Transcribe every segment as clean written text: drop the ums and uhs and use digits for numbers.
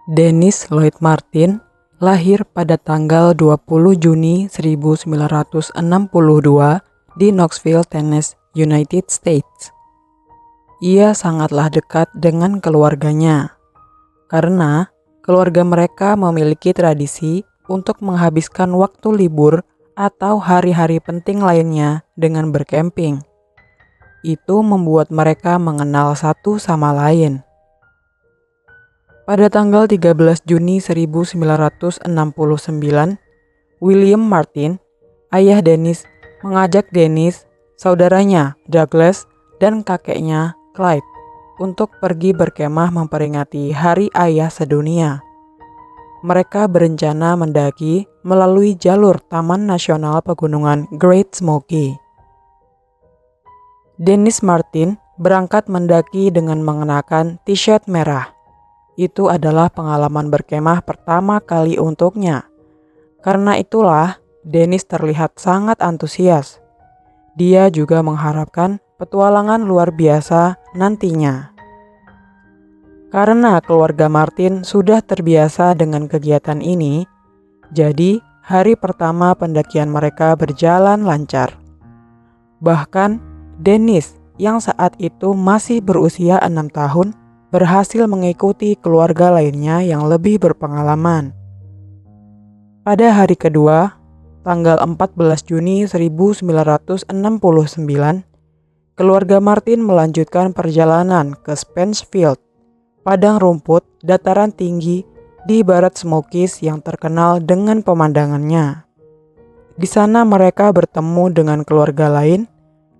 Dennis Lloyd Martin lahir pada tanggal 20 Juni 1962 di Knoxville, Tennessee, United States. Ia sangatlah dekat dengan keluarganya, karena keluarga mereka memiliki tradisi untuk menghabiskan waktu libur atau hari-hari penting lainnya dengan berkemping. Itu membuat mereka mengenal satu sama lain. Pada tanggal 13 Juni 1969, William Martin, ayah Dennis, mengajak Dennis, saudaranya Douglas, dan kakeknya Clyde untuk pergi berkemah memperingati Hari Ayah Sedunia. Mereka berencana mendaki melalui jalur Taman Nasional Pegunungan Great Smoky. Dennis Martin berangkat mendaki dengan mengenakan t-shirt merah. Itu adalah pengalaman berkemah pertama kali untuknya. Karena itulah, Dennis terlihat sangat antusias. Dia juga mengharapkan petualangan luar biasa nantinya. Karena keluarga Martin sudah terbiasa dengan kegiatan ini, jadi hari pertama pendakian mereka berjalan lancar. Bahkan, Dennis yang saat itu masih berusia 6 tahun, berhasil mengikuti keluarga lainnya yang lebih berpengalaman. Pada hari kedua, tanggal 14 Juni 1969, keluarga Martin melanjutkan perjalanan ke Spencefield, padang rumput dataran tinggi di barat Smokies yang terkenal dengan pemandangannya. Di sana mereka bertemu dengan keluarga lain,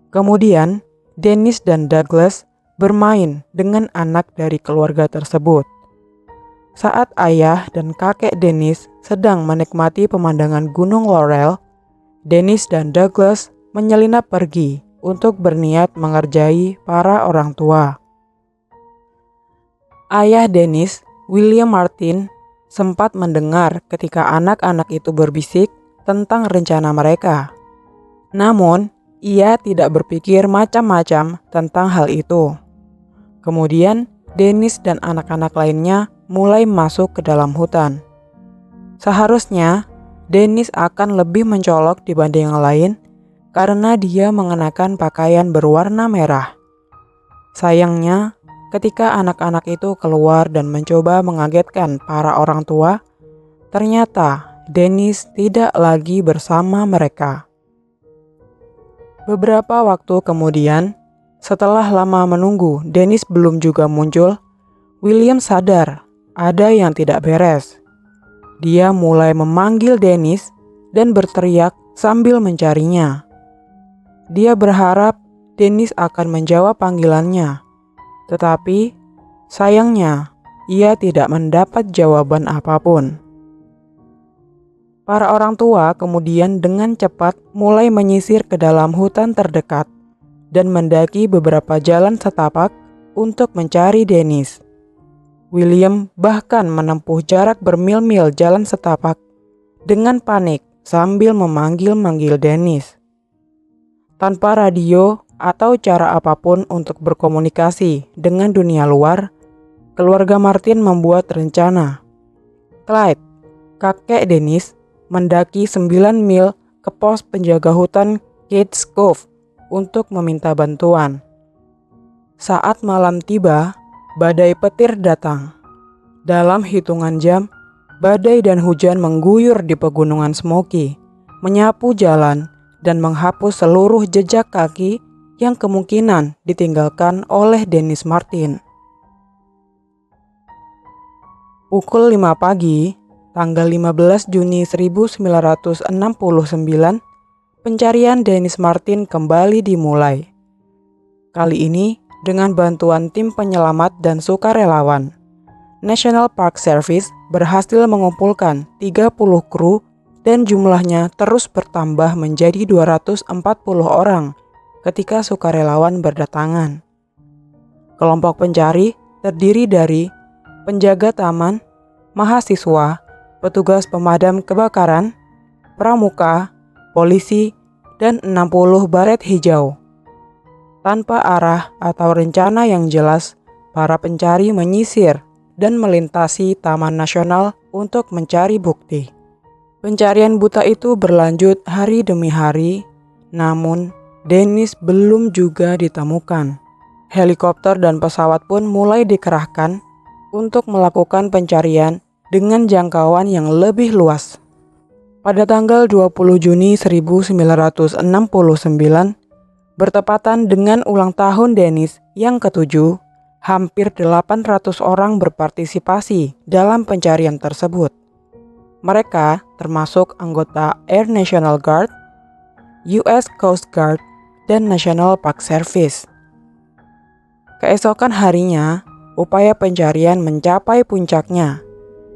kemudian Dennis dan Douglas bermain dengan anak dari keluarga tersebut. Saat ayah dan kakek Dennis sedang menikmati pemandangan Gunung Laurel, Dennis dan Douglas menyelinap pergi untuk berniat mengerjai para orang tua. Ayah Dennis, William Martin, sempat mendengar ketika anak-anak itu berbisik tentang rencana mereka. Namun, ia tidak berpikir macam-macam tentang hal itu. Kemudian, Dennis dan anak-anak lainnya mulai masuk ke dalam hutan. Seharusnya, Dennis akan lebih mencolok dibanding yang lain karena dia mengenakan pakaian berwarna merah. Sayangnya, ketika anak-anak itu keluar dan mencoba mengagetkan para orang tua, ternyata Dennis tidak lagi bersama mereka. Beberapa waktu kemudian, setelah lama menunggu Dennis belum juga muncul, William sadar ada yang tidak beres. Dia mulai memanggil Dennis dan berteriak sambil mencarinya. Dia berharap Dennis akan menjawab panggilannya, tetapi sayangnya ia tidak mendapat jawaban apapun. Para orang tua kemudian dengan cepat mulai menyisir ke dalam hutan terdekat dan mendaki beberapa jalan setapak untuk mencari Dennis. William bahkan menempuh jarak bermil-mil jalan setapak dengan panik sambil memanggil-manggil Dennis. Tanpa radio atau cara apapun untuk berkomunikasi dengan dunia luar, keluarga Martin membuat rencana. Clyde, kakek Dennis, mendaki 9 mil ke pos penjaga hutan Cades Cove untuk meminta bantuan. Saat malam tiba, badai petir datang. Dalam hitungan jam, badai dan hujan mengguyur di pegunungan Smoky, menyapu jalan dan menghapus seluruh jejak kaki yang kemungkinan ditinggalkan oleh Dennis Martin. Pukul 5 pagi, tanggal 15 Juni 1969, pencarian Dennis Martin kembali dimulai. Kali ini dengan bantuan tim penyelamat dan sukarelawan. National Park Service berhasil mengumpulkan 30 kru dan jumlahnya terus bertambah menjadi 240 orang ketika sukarelawan berdatangan. Kelompok pencari terdiri dari penjaga taman, mahasiswa, petugas pemadam kebakaran, pramuka, polisi, dan 60 baret hijau. Tanpa arah atau rencana yang jelas, para pencari menyisir dan melintasi Taman Nasional untuk mencari bukti. Pencarian buta itu berlanjut hari demi hari, namun Dennis belum juga ditemukan. Helikopter dan pesawat pun mulai dikerahkan untuk melakukan pencarian dengan jangkauan yang lebih luas. Pada tanggal 20 Juni 1969, bertepatan dengan ulang tahun Dennis yang ke-7, hampir 800 orang berpartisipasi dalam pencarian tersebut. Mereka termasuk anggota Air National Guard, US Coast Guard, dan National Park Service. Keesokan harinya, upaya pencarian mencapai puncaknya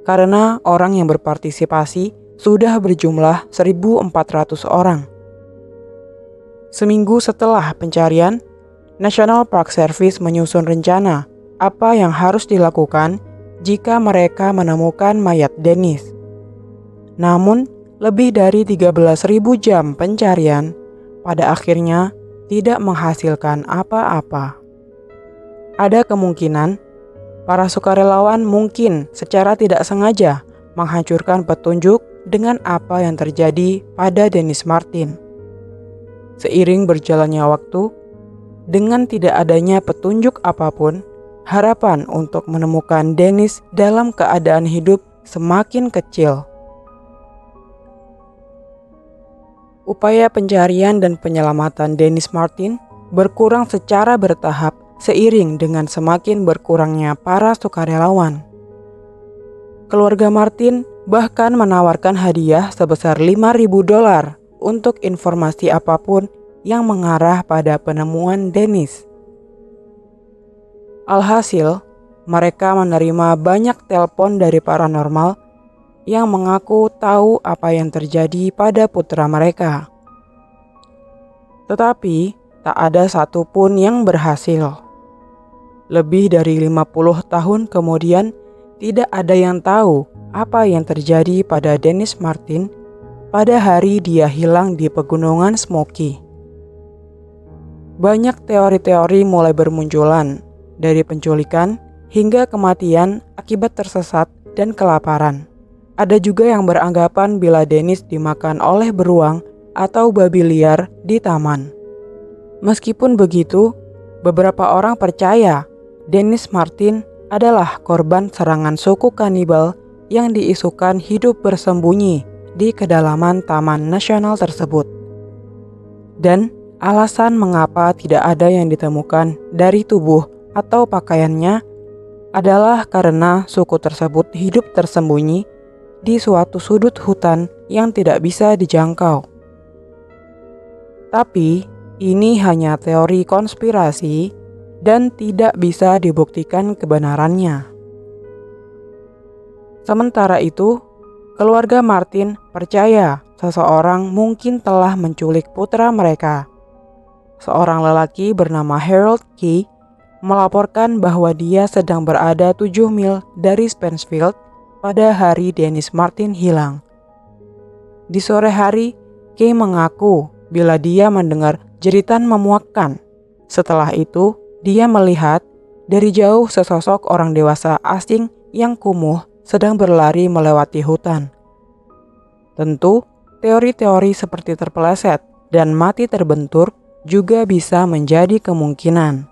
karena orang yang berpartisipasi sudah berjumlah 1.400 orang. Seminggu setelah pencarian, National Park Service menyusun rencana apa yang harus dilakukan jika mereka menemukan mayat Dennis. Namun, lebih dari 13.000 jam pencarian pada akhirnya tidak menghasilkan apa-apa. Ada kemungkinan para sukarelawan mungkin secara tidak sengaja menghancurkan petunjuk dengan apa yang terjadi pada Dennis Martin. Seiring berjalannya waktu, dengan tidak adanya petunjuk apapun, harapan untuk menemukan Dennis dalam keadaan hidup semakin kecil. Upaya pencarian dan penyelamatan Dennis Martin berkurang secara bertahap seiring dengan semakin berkurangnya para sukarelawan. Keluarga Martin bahkan menawarkan hadiah sebesar $5.000 untuk informasi apapun yang mengarah pada penemuan Dennis. Alhasil, mereka menerima banyak telepon dari paranormal yang mengaku tahu apa yang terjadi pada putra mereka. Tetapi, tak ada satupun yang berhasil. Lebih dari 50 tahun kemudian, tidak ada yang tahu apa yang terjadi pada Dennis Martin pada hari dia hilang di pegunungan Smoky. Banyak teori-teori mulai bermunculan, dari penculikan hingga kematian akibat tersesat dan kelaparan. Ada juga yang beranggapan bila Dennis dimakan oleh beruang atau babi liar di taman. Meskipun begitu, beberapa orang percaya Dennis Martin adalah korban serangan suku kanibal yang diisukan hidup bersembunyi di kedalaman Taman Nasional tersebut. Dan alasan mengapa tidak ada yang ditemukan dari tubuh atau pakaiannya adalah karena suku tersebut hidup tersembunyi di suatu sudut hutan yang tidak bisa dijangkau. Tapi ini hanya teori konspirasi dan tidak bisa dibuktikan kebenarannya. Sementara itu, keluarga Martin percaya seseorang mungkin telah menculik putra mereka. Seorang lelaki bernama Harold Key melaporkan bahwa dia sedang berada 7 mil dari Spencefield pada hari Dennis Martin hilang. Di sore hari, Key mengaku bila dia mendengar jeritan memuakkan. Setelah itu, dia melihat dari jauh sesosok orang dewasa asing yang kumuh sedang berlari melewati hutan. Tentu, teori-teori seperti terpeleset dan mati terbentur juga bisa menjadi kemungkinan.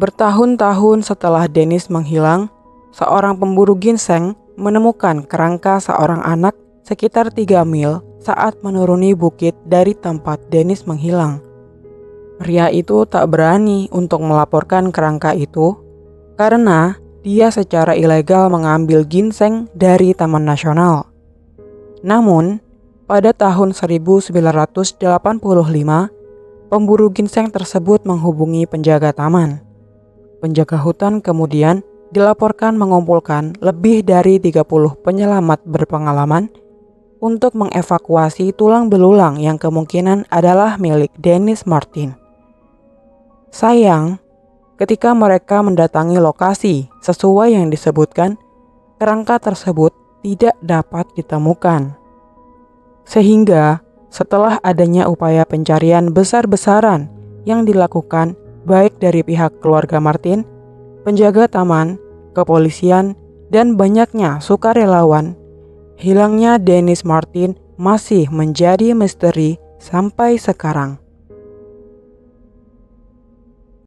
Bertahun-tahun setelah Dennis menghilang, seorang pemburu ginseng menemukan kerangka seorang anak sekitar 3 mil saat menuruni bukit dari tempat Dennis menghilang. Pria itu tak berani untuk melaporkan kerangka itu karena dia secara ilegal mengambil ginseng dari Taman Nasional. Namun, pada tahun 1985, pemburu ginseng tersebut menghubungi penjaga taman. Penjaga hutan kemudian dilaporkan mengumpulkan lebih dari 30 penyelamat berpengalaman untuk mengevakuasi tulang belulang yang kemungkinan adalah milik Dennis Martin. Sayang, ketika mereka mendatangi lokasi sesuai yang disebutkan, kerangka tersebut tidak dapat ditemukan. Sehingga setelah adanya upaya pencarian besar-besaran yang dilakukan baik dari pihak keluarga Martin, penjaga taman, kepolisian, dan banyaknya sukarelawan, hilangnya Dennis Martin masih menjadi misteri sampai sekarang.